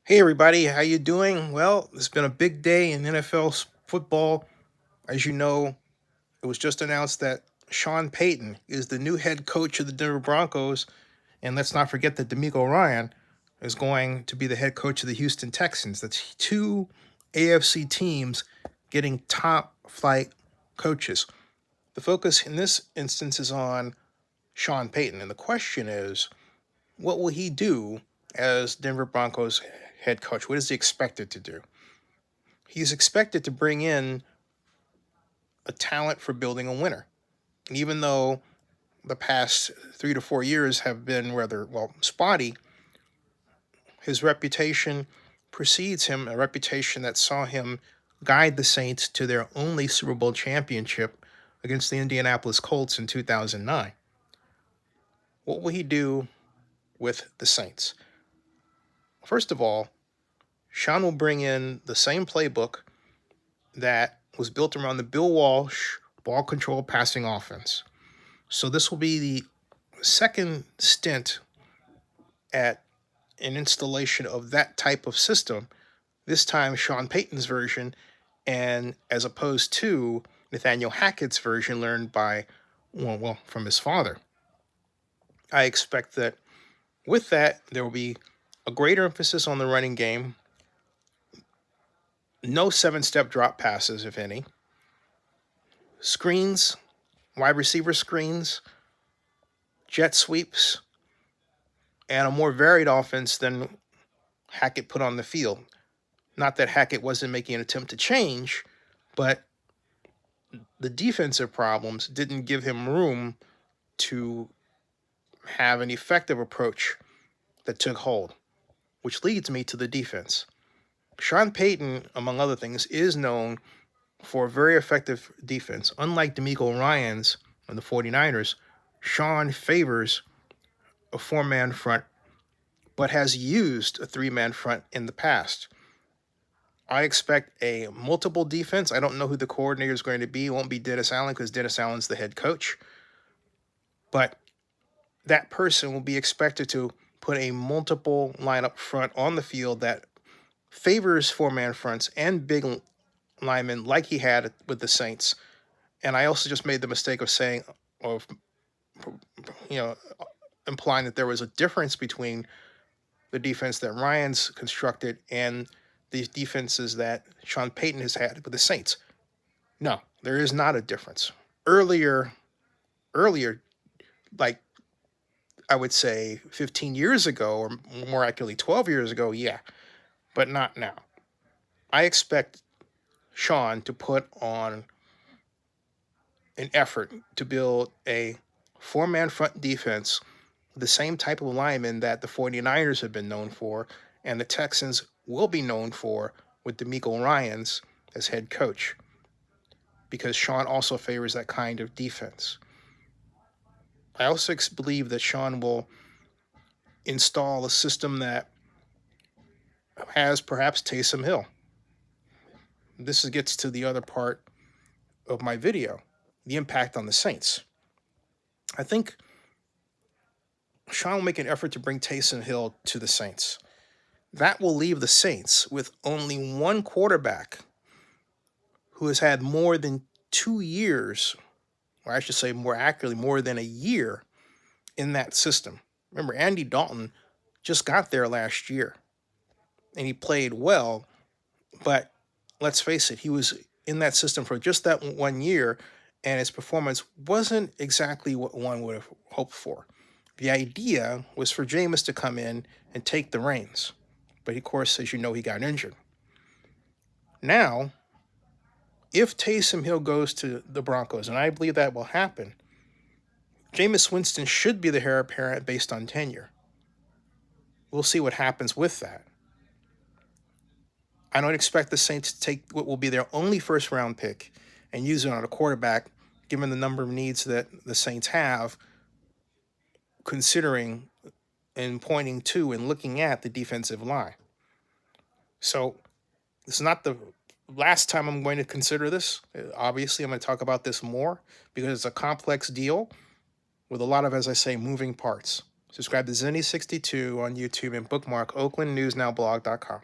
Hey everybody, how you doing? Well, it's been a big day in NFL football. As you know, it was just announced that Sean Payton is the new head coach of the Denver Broncos, and let's not forget that D'Amico Ryan is going to be the head coach of the Houston Texans. That's two AFC teams getting top flight coaches. The focus in this instance is on Sean Payton, and the question is, what will he do as Denver Broncos head coach? What is he expected to do? He's expected to bring in a talent for building a winner. And even though the past 3 to 4 years have been rather, well, spotty, his reputation precedes him, a reputation that saw him guide the Saints to their only Super Bowl championship against the Indianapolis Colts in 2009. What will he do with the Saints? First of all, Sean will bring in the same playbook that was built around the Bill Walsh ball control passing offense. So this will be the second stint at an installation of that type of system, this time Sean Payton's version, and as opposed to Nathaniel Hackett's version learned by, well, from his father. I expect that with that, there will be a greater emphasis on the running game, no 7-step drop passes, if any, screens, wide receiver screens, jet sweeps, and a more varied offense than Hackett put on the field. Not that Hackett wasn't making an attempt to change, but the defensive problems didn't give him room to have an effective approach that took hold, which leads me to the defense. Sean Payton, among other things, is known for a very effective defense. Unlike D'Amico Ryans on the 49ers, Sean favors a four-man front, but has used a three-man front in the past. I expect a multiple defense. I don't know who the coordinator is going to be. It won't be Dennis Allen because Dennis Allen's the head coach. But that person will be expected to put a multiple lineup front on the field that favors four-man fronts and big linemen like he had with the Saints. And I also just made the mistake of saying, or you know, implying that there was a difference between the defense that Ryan's constructed and the defenses that Sean Payton has had with the Saints. No, there is not a difference. Earlier, like I would say 15 years ago, or more accurately 12 years ago, yeah, but not now. I expect Sean to put on an effort to build a four-man front defense, the same type of lineman that the 49ers have been known for, and the Texans will be known for with D'Amico Ryans as head coach, because Sean also favors that kind of defense. I also believe that Sean will install a system that has perhaps Taysom Hill. This gets to the other part of my video, the impact on the Saints. I think Sean will make an effort to bring Taysom Hill to the Saints. That will leave the Saints with only one quarterback who has had more than 2 years, or I should say more accurately, more than a year in that system. Remember, Andy Dalton just got there last year, and he played well, but let's face it, he was in that system for just that 1 year, and his performance wasn't exactly what one would have hoped for. The idea was for Jameis to come in and take the reins, but of course, as you know, he got injured. Now, if Taysom Hill goes to the Broncos, and I believe that will happen, Jameis Winston should be the heir apparent based on tenure. We'll see what happens with that. I don't expect the Saints to take what will be their only first-round pick and use it on a quarterback, given the number of needs that the Saints have, considering and pointing to and looking at the defensive line. So it's not the last time I'm going to consider this. Obviously, I'm going to talk about this more because it's a complex deal with a lot of, as I say, moving parts. Subscribe to Zennie62 on YouTube and bookmark oaklandnewsnowblog.com.